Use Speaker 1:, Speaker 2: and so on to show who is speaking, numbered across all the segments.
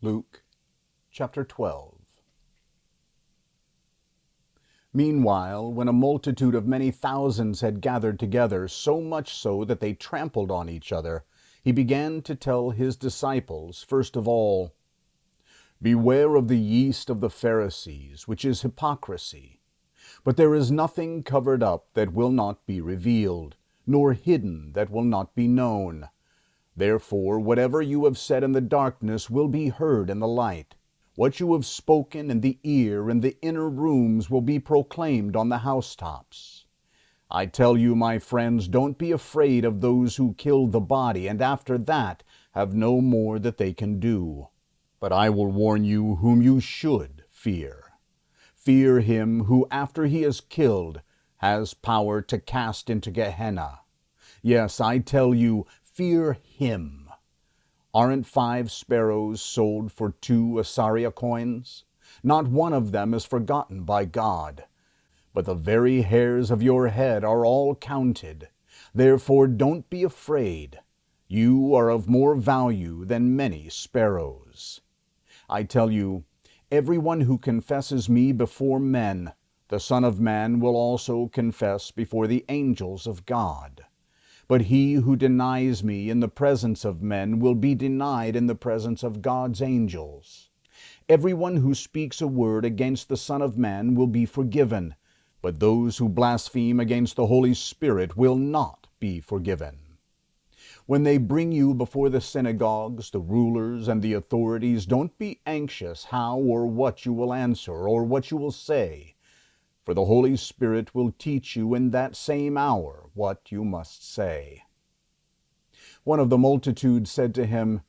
Speaker 1: Luke chapter 12. Meanwhile, when a multitude of many thousands had gathered together, so much so that they trampled on each other, he began to tell his disciples, first of all, "Beware of the yeast of the Pharisees, which is hypocrisy. But there is nothing covered up that will not be revealed, nor hidden that will not be known. Therefore, whatever you have said in the darkness will be heard in the light. What you have spoken in the ear in the inner rooms will be proclaimed on the housetops. I tell you, my friends, don't be afraid of those who kill the body, and after that have no more that they can do. But I will warn you whom you should fear. Fear him who, after he is killed, has power to cast into Gehenna. Yes, I tell you, fear him. Aren't 5 sparrows sold for 2 assaria coins? Not one of them is forgotten by God. But the very hairs of your head are all counted. Therefore don't be afraid. You are of more value than many sparrows. I tell you, everyone who confesses me before men, the Son of Man will also confess before the angels of God. But he who denies me in the presence of men will be denied in the presence of God's angels. Everyone who speaks a word against the Son of Man will be forgiven, but those who blaspheme against the Holy Spirit will not be forgiven. When they bring you before the synagogues, the rulers, and the authorities, don't be anxious how or what you will answer or what you will say, for the Holy Spirit will teach you in that same hour what you must say." One of the multitude said to him,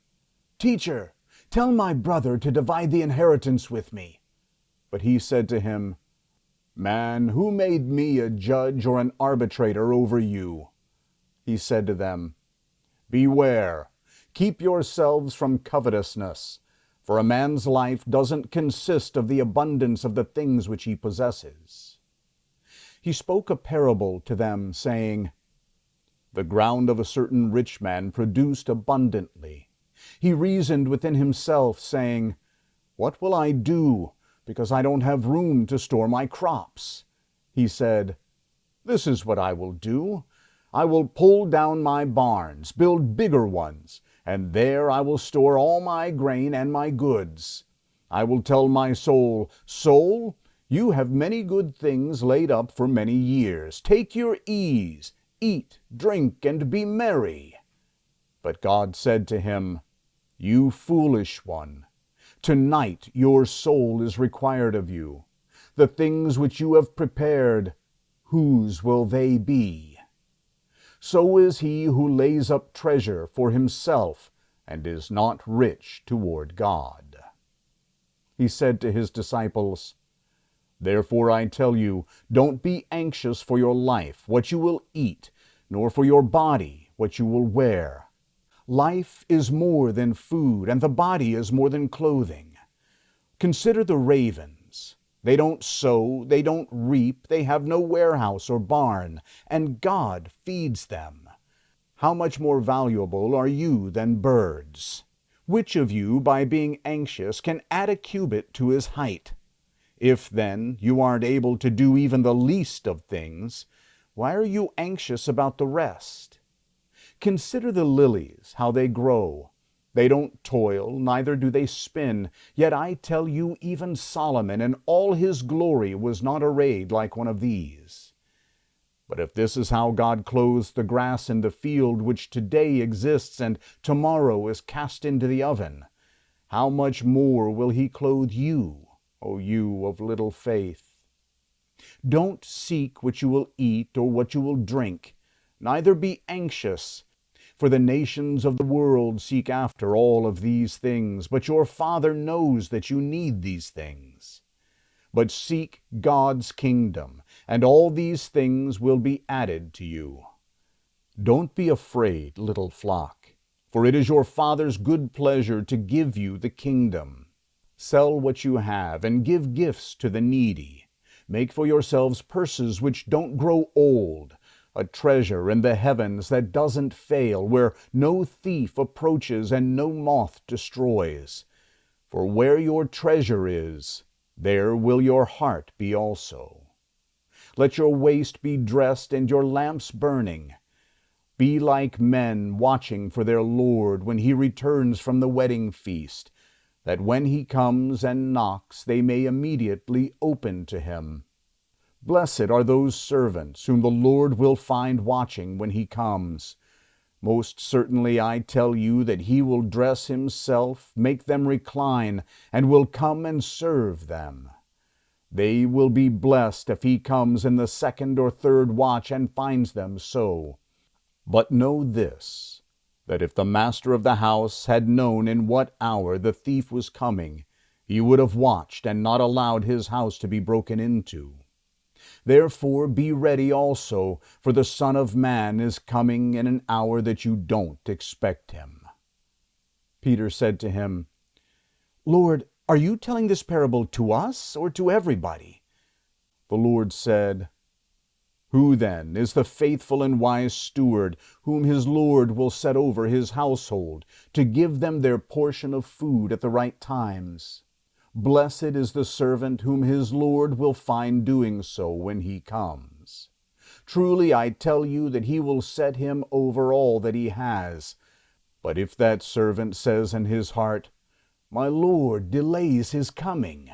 Speaker 1: "Teacher, tell my brother to divide the inheritance with me." But he said to him, "Man, who made me a judge or an arbitrator over you?" He said to them, "Beware, keep yourselves from covetousness, for a man's life doesn't consist of the abundance of the things which he possesses." He spoke a parable to them, saying, "The ground of a certain rich man produced abundantly. He reasoned within himself, saying, 'What will I do, because I don't have room to store my crops?' He said, 'This is what I will do. I will pull down my barns, build bigger ones, and there I will store all my grain and my goods. I will tell my soul, Soul, you have many good things laid up for many years. Take your ease, eat, drink, and be merry.' But God said to him, 'You foolish one, tonight your soul is required of you. The things which you have prepared, whose will they be? So is he who lays up treasure for himself and is not rich toward God." He said to his disciples, "Therefore I tell you, don't be anxious for your life, what you will eat, nor for your body, what you will wear. Life is more than food, and the body is more than clothing. Consider the ravens. They don't sow, they don't reap, they have no warehouse or barn, and God feeds them. How much more valuable are you than birds? Which of you, by being anxious, can add a cubit to his height? If, then, you aren't able to do even the least of things, why are you anxious about the rest? Consider the lilies, how they grow. They don't toil, neither do they spin. Yet I tell you, even Solomon in all his glory was not arrayed like one of these. But if this is how God clothes the grass in the field, which today exists and tomorrow is cast into the oven, how much more will he clothe you, O you of little faith? Don't seek what you will eat or what you will drink, neither be anxious. For the nations of the world seek after all of these things, but your Father knows that you need these things. But seek God's kingdom, and all these things will be added to you. Don't be afraid, little flock, for it is your Father's good pleasure to give you the kingdom. Sell what you have, and give gifts to the needy. Make for yourselves purses which don't grow old, a treasure in the heavens that doesn't fail, where no thief approaches and no moth destroys. For where your treasure is, there will your heart be also. Let your waist be dressed and your lamps burning. Be like men watching for their Lord when he returns from the wedding feast, that when he comes and knocks they may immediately open to him. Blessed are those servants whom the Lord will find watching when he comes. Most certainly I tell you that he will dress himself, make them recline, and will come and serve them. They will be blessed if he comes in the second or third watch and finds them so. But know this, that if the master of the house had known in what hour the thief was coming, he would have watched and not allowed his house to be broken into. Therefore be ready also, for the Son of Man is coming in an hour that you don't expect him. Peter said to him, Lord, are you telling this parable to us or to everybody? The Lord said, Who then is the faithful and wise steward, whom his Lord will set over his household, to give them their portion of food at the right times? Blessed is the servant whom his Lord will find doing so when he comes. Truly I tell you that he will set him over all that he has. But if that servant says in his heart, My Lord delays his coming,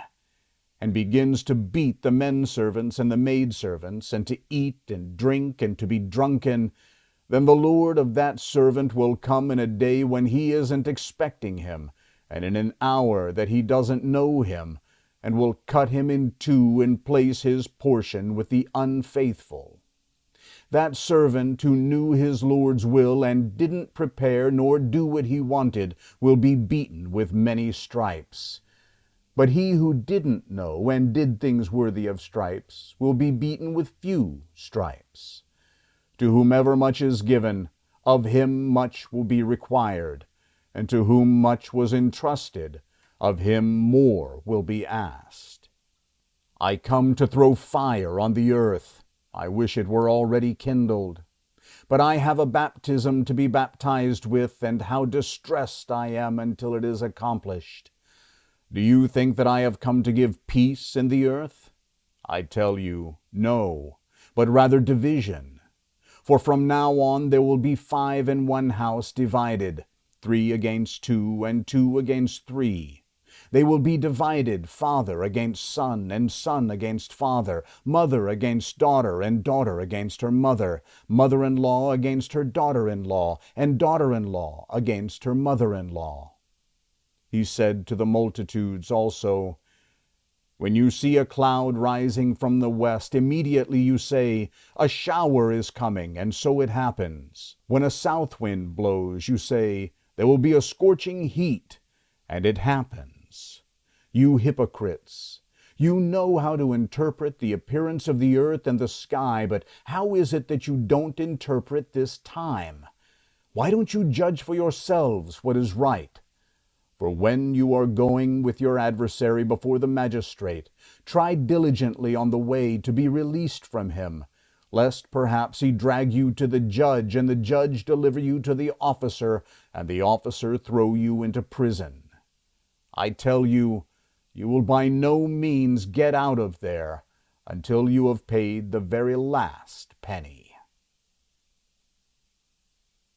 Speaker 1: and begins to beat the men servants and the maid servants, and to eat and drink and to be drunken, then the Lord of that servant will come in a day when he isn't expecting him, and in an hour that he doesn't know him, and will cut him in two and place his portion with the unfaithful. That servant who knew his Lord's will and didn't prepare nor do what he wanted will be beaten with many stripes. But he who didn't know and did things worthy of stripes will be beaten with few stripes. To whomever much is given, of him much will be required, and to whom much was entrusted, of him more will be asked. I come to throw fire on the earth. I wish it were already kindled. But I have a baptism to be baptized with, and how distressed I am until it is accomplished. Do you think that I have come to give peace in the earth? I tell you, no, but rather division. For from now on there will be 5 in one house divided, 3 against 2, and 2 against 3. They will be divided, father against son, and son against father, mother against daughter, and daughter against her mother, mother-in-law against her daughter-in-law, and daughter-in-law against her mother-in-law. He said to the multitudes also, When you see a cloud rising from the west, immediately you say, A shower is coming, and so it happens. When a south wind blows, you say, There will be a scorching heat, and it happens. You hypocrites! You know how to interpret the appearance of the earth and the sky, but how is it that you don't interpret this time? Why don't you judge for yourselves what is right? For when you are going with your adversary before the magistrate, try diligently on the way to be released from him, lest perhaps he drag you to the judge, and the judge deliver you to the officer, and the officer throw you into prison. I tell you, you will by no means get out of there until you have paid the very last penny.